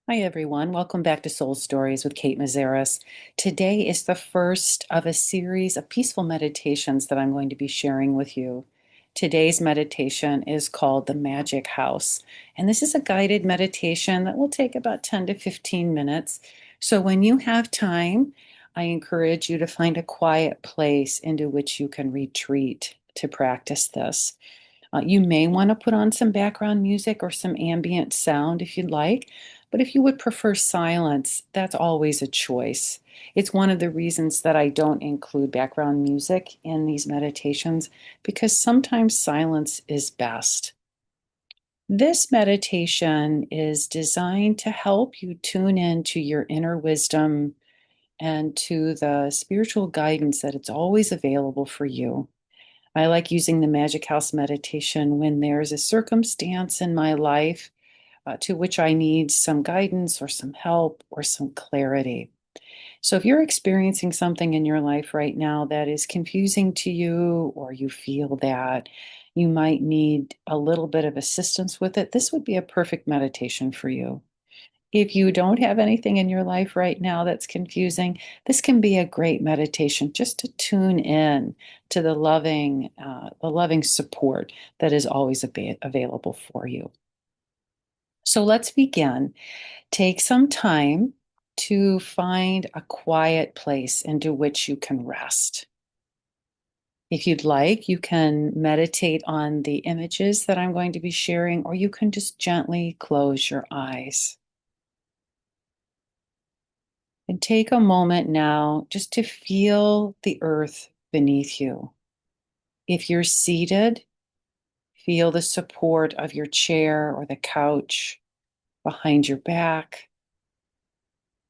Hi, everyone. Welcome back to Soul Stories with Kate Mazeris. Today is the first of a series of peaceful meditations that I'm going to be sharing with you. Today's meditation is called the Magic House, and this is a guided meditation that will take about 10 to 15 minutes. So when you have time, I encourage you to find a quiet place into which you can retreat to practice this. You may want to put on some background music or some ambient sound if you'd like, but if you would prefer silence, that's always a choice. It's one of the reasons that I don't include background music in these meditations because sometimes silence is best. This meditation is designed to help you tune into your inner wisdom and to the spiritual guidance that it's always available for you. I like using the Magic House meditation when there's a circumstance in my life to which I need some guidance or some help or some clarity. So, if you're experiencing something in your life right now that is confusing to you, or you feel that you might need a little bit of assistance with it, this would be a perfect meditation for you. If you don't have anything in your life right now that's confusing, this can be a great meditation just to tune in to the loving support that is always available for you. So let's begin. Take some time to find a quiet place into which you can rest. If you'd like, you can meditate on the images that I'm going to be sharing, or you can just gently close your eyes. And take a moment now just to feel the earth beneath you. If you're seated, feel the support of your chair or the couch behind your back,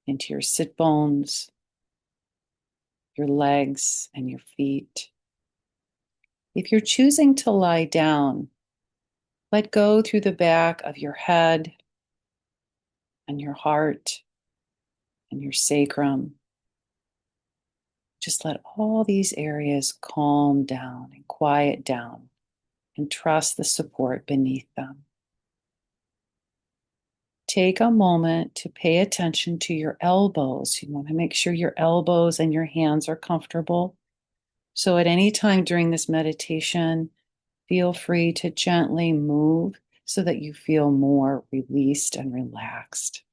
into your sit bones, your legs, and your feet. If you're choosing to lie down, let go through the back of your head and your heart and your sacrum. Just let all these areas calm down and quiet down and trust the support beneath them. Take a moment to pay attention to your elbows. You want to make sure your elbows and your hands are comfortable. So, at any time during this meditation, feel free to gently move so that you feel more released and relaxed.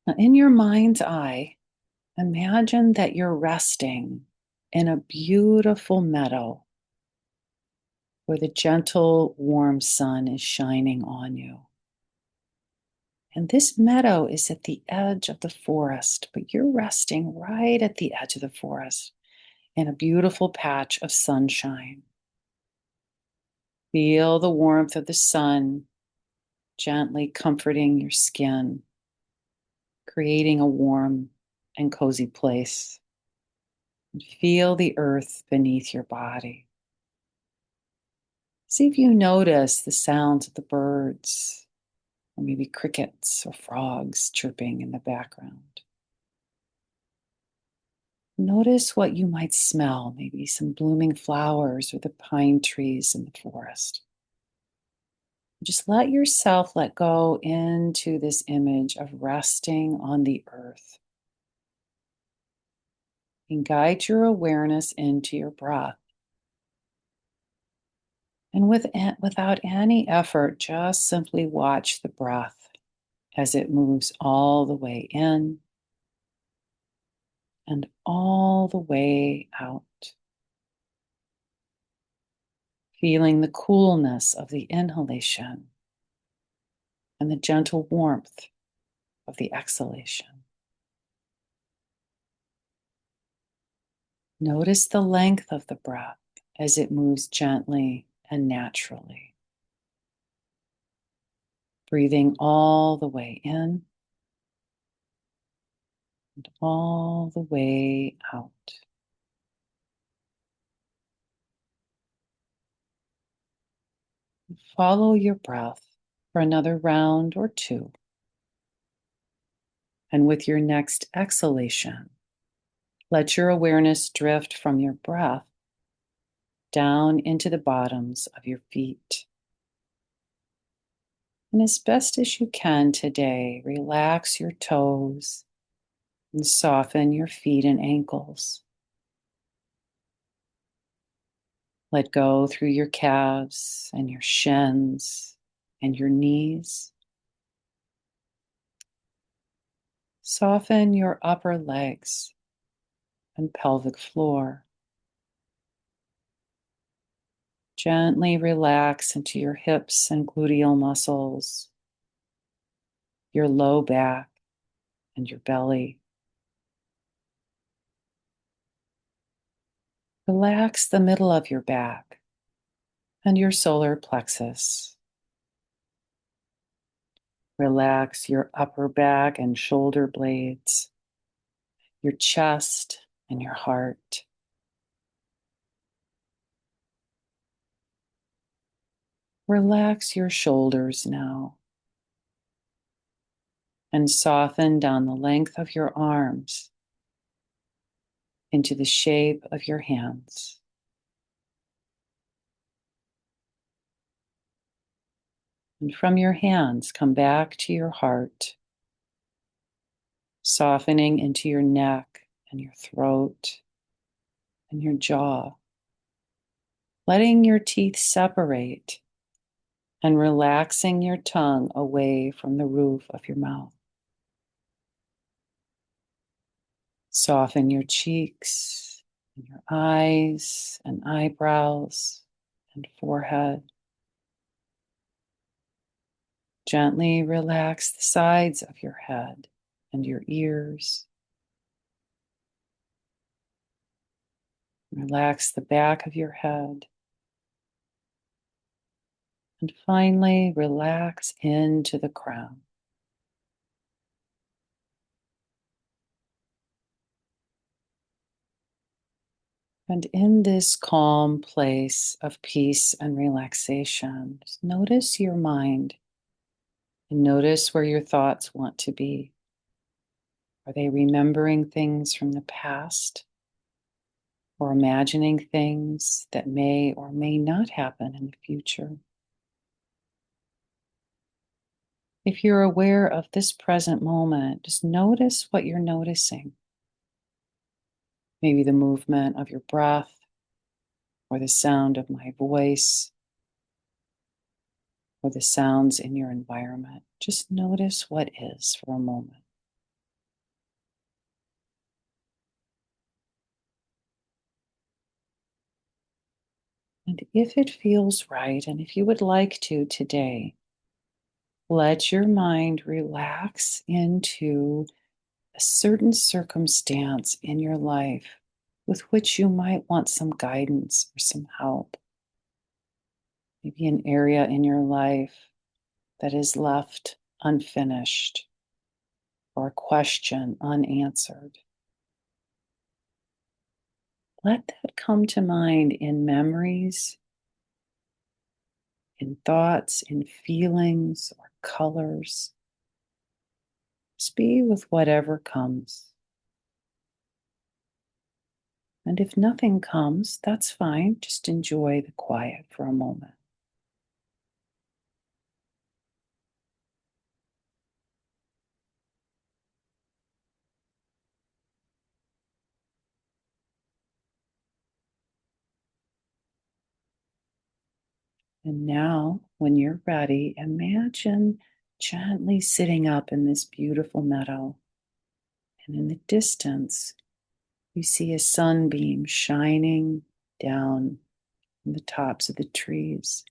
Now, in your mind's eye, imagine that you're resting in a beautiful meadow where the gentle, warm sun is shining on you. And this meadow is at the edge of the forest, but you're resting right at the edge of the forest in a beautiful patch of sunshine. Feel the warmth of the sun gently comforting your skin, creating a warm and cozy place. And feel the earth beneath your body. See if you notice the sounds of the birds, or maybe crickets or frogs chirping in the background. Notice what you might smell, maybe some blooming flowers or the pine trees in the forest. Just let yourself let go into this image of resting on the earth. And guide your awareness into your breath. And without any effort, just simply watch the breath as it moves all the way in and all the way out. Feeling the coolness of the inhalation and the gentle warmth of the exhalation. Notice the length of the breath as it moves gently and naturally. Breathing all the way in and all the way out. Follow your breath for another round or two. And with your next exhalation, let your awareness drift from your breath down into the bottoms of your feet. And as best as you can today, relax your toes and soften your feet and ankles. Let go through your calves and your shins and your knees. Soften your upper legs and pelvic floor. Gently relax into your hips and gluteal muscles, your low back and your belly. Relax the middle of your back and your solar plexus. Relax your upper back and shoulder blades, your chest and your heart. Relax your shoulders now and soften down the length of your arms into the shape of your hands. And from your hands, come back to your heart, softening into your neck and your throat and your jaw, letting your teeth separate and relaxing your tongue away from the roof of your mouth. Soften your cheeks and your eyes and eyebrows and forehead. Gently relax the sides of your head and your ears. Relax the back of your head. And finally, relax into the crown. And in this calm place of peace and relaxation, just notice your mind and notice where your thoughts want to be. Are they remembering things from the past or imagining things that may or may not happen in the future? If you're aware of this present moment, just notice what you're noticing. Maybe the movement of your breath or the sound of my voice or the sounds in your environment. Just notice what is for a moment. And if it feels right, and if you would like to today, let your mind relax into a certain circumstance in your life with which you might want some guidance or some help. Maybe an area in your life that is left unfinished or a question unanswered. Let that come to mind in memories, in thoughts, in feelings or colors. Just be with whatever comes. And if nothing comes, that's fine. Just enjoy the quiet for a moment. And now, when you're ready, imagine gently sitting up in this beautiful meadow. And in the distance, you see a sunbeam shining down from the tops of the trees.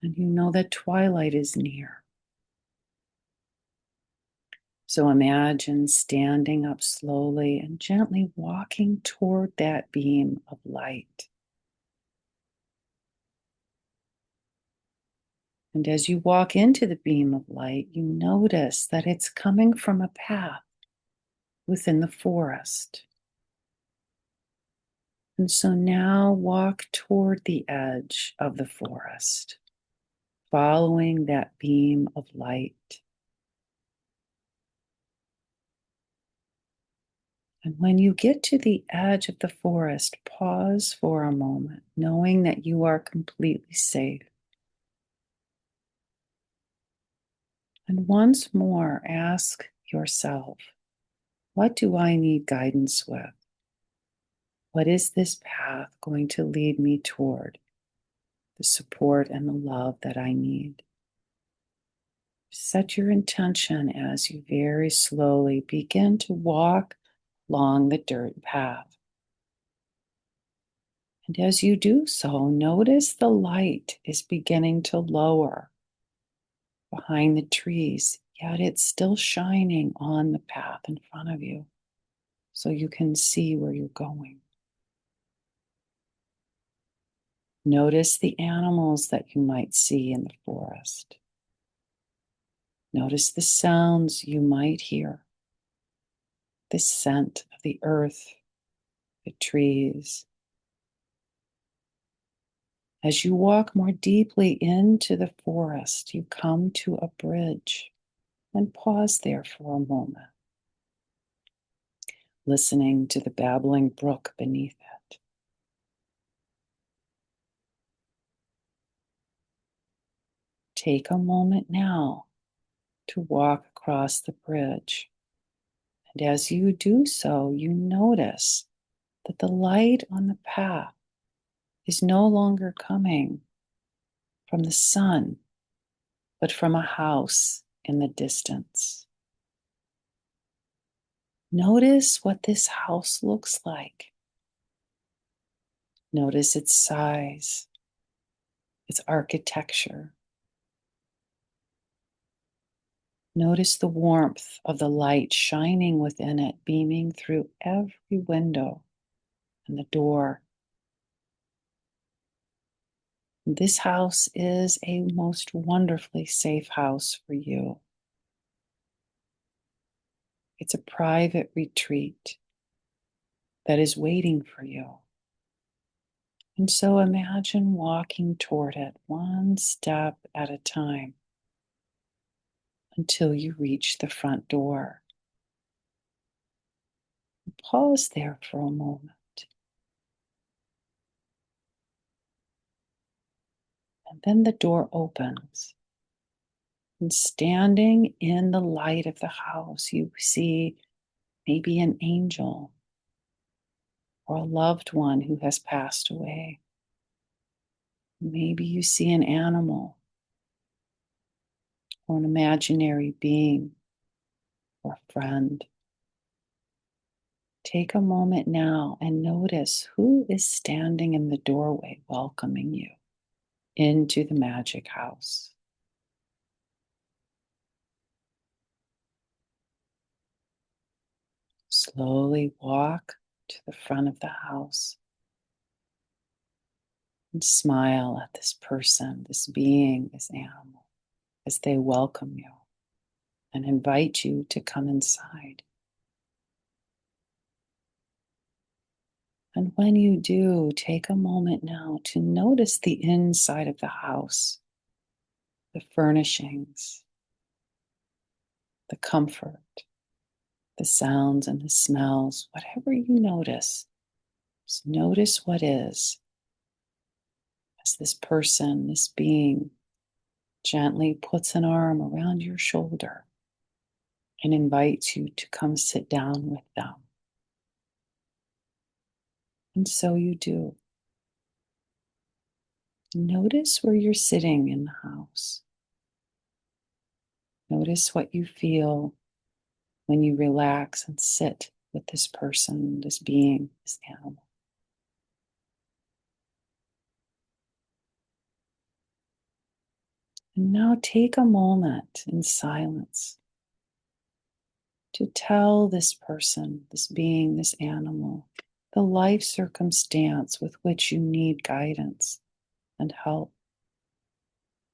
And you know that twilight is near. So imagine standing up slowly and gently walking toward that beam of light. And as you walk into the beam of light, you notice that it's coming from a path within the forest. And so now walk toward the edge of the forest, following that beam of light. And when you get to the edge of the forest, pause for a moment, knowing that you are completely safe. And once more, ask yourself, what do I need guidance with? What is this path going to lead me toward? The support and the love that I need. Set your intention as you very slowly begin to walk along the dirt path. And as you do so, notice the light is beginning to lower behind the trees, yet it's still shining on the path in front of you so you can see where you're going. Notice the animals that you might see in the forest. Notice the sounds you might hear, the scent of the earth, the trees. As you walk more deeply into the forest, you come to a bridge and pause there for a moment, listening to the babbling brook beneath it. Take a moment now to walk across the bridge. And as you do so, you notice that the light on the path is no longer coming from the sun, but from a house in the distance. Notice what this house looks like. Notice its size, its architecture. Notice the warmth of the light shining within it, beaming through every window and the door. This house is a most wonderfully safe house for you. It's a private retreat that is waiting for you. And so imagine walking toward it one step at a time until you reach the front door. Pause there for a moment. And then the door opens. And standing in the light of the house, you see maybe an angel or a loved one who has passed away. Maybe you see an animal or an imaginary being or a friend. Take a moment now and notice who is standing in the doorway welcoming you into the magic house. Slowly walk to the front of the house and smile at this person, this being, this animal, as they welcome you and invite you to come inside. And when you do, take a moment now to notice the inside of the house, the furnishings, the comfort, the sounds and the smells, whatever you notice. Just notice what is as this person, this being, gently puts an arm around your shoulder and invites you to come sit down with them. And so you do. Notice where you're sitting in the house. Notice what you feel when you relax and sit with this person, this being, this animal. And now take a moment in silence to tell this person, this being, this animal, the life circumstance with which you need guidance and help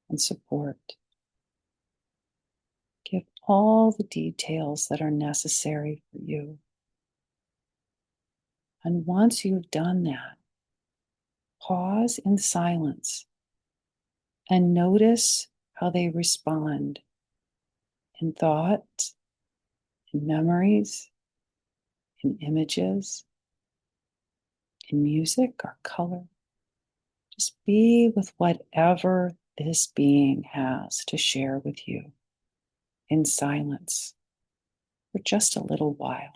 and support. Give all the details that are necessary for you. And once you've done that, pause in silence and notice how they respond in thoughts, in memories, in images, in music or color. Just be with whatever this being has to share with you. in silence for just a little while.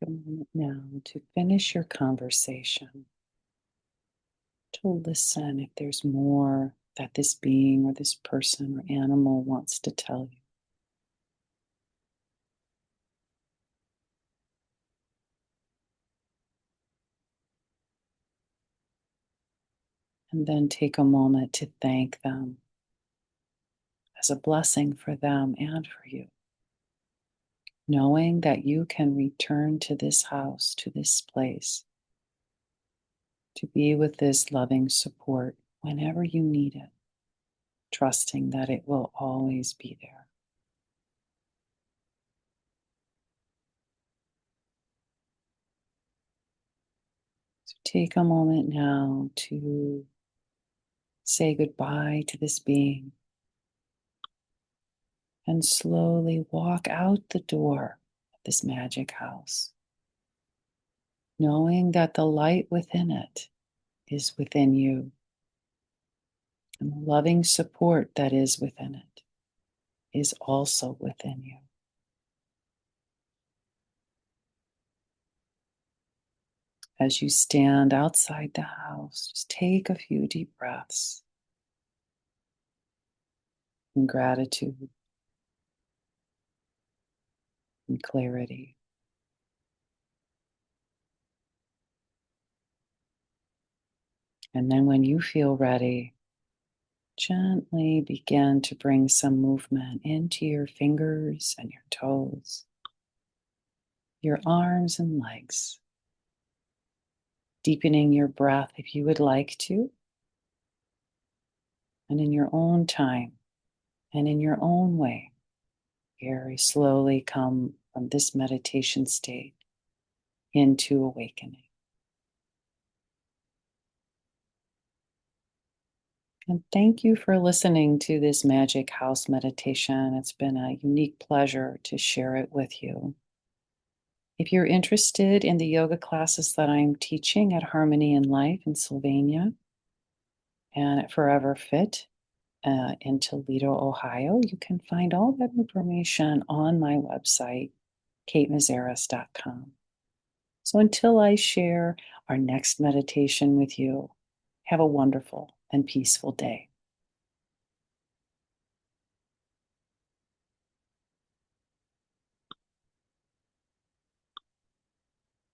A moment now to finish your conversation, to listen if there's more that this being or this person or animal wants to tell you. And then take a moment to thank them as a blessing for them and for you, knowing that you can return to this house, to this place, to be with this loving support whenever you need it, trusting that it will always be there. So take a moment now to say goodbye to this being and slowly walk out the door of this magic house, knowing that the light within it is within you, and the loving support that is within it is also within you. As you stand outside the house, just take a few deep breaths in gratitude and clarity. And then when you feel ready, gently begin to bring some movement into your fingers and your toes, your arms and legs, deepening your breath if you would like to, and in your own time and in your own way, very slowly come from this meditation state into awakening. And thank you for listening to this Magic House meditation. It's been a unique pleasure to share it with you. If you're interested in the yoga classes that I'm teaching at Harmony in Life in Sylvania and at Forever Fit in Toledo, Ohio, you can find all that information on my website, katemazaris.com. So until I share our next meditation with you, have a wonderful and peaceful day.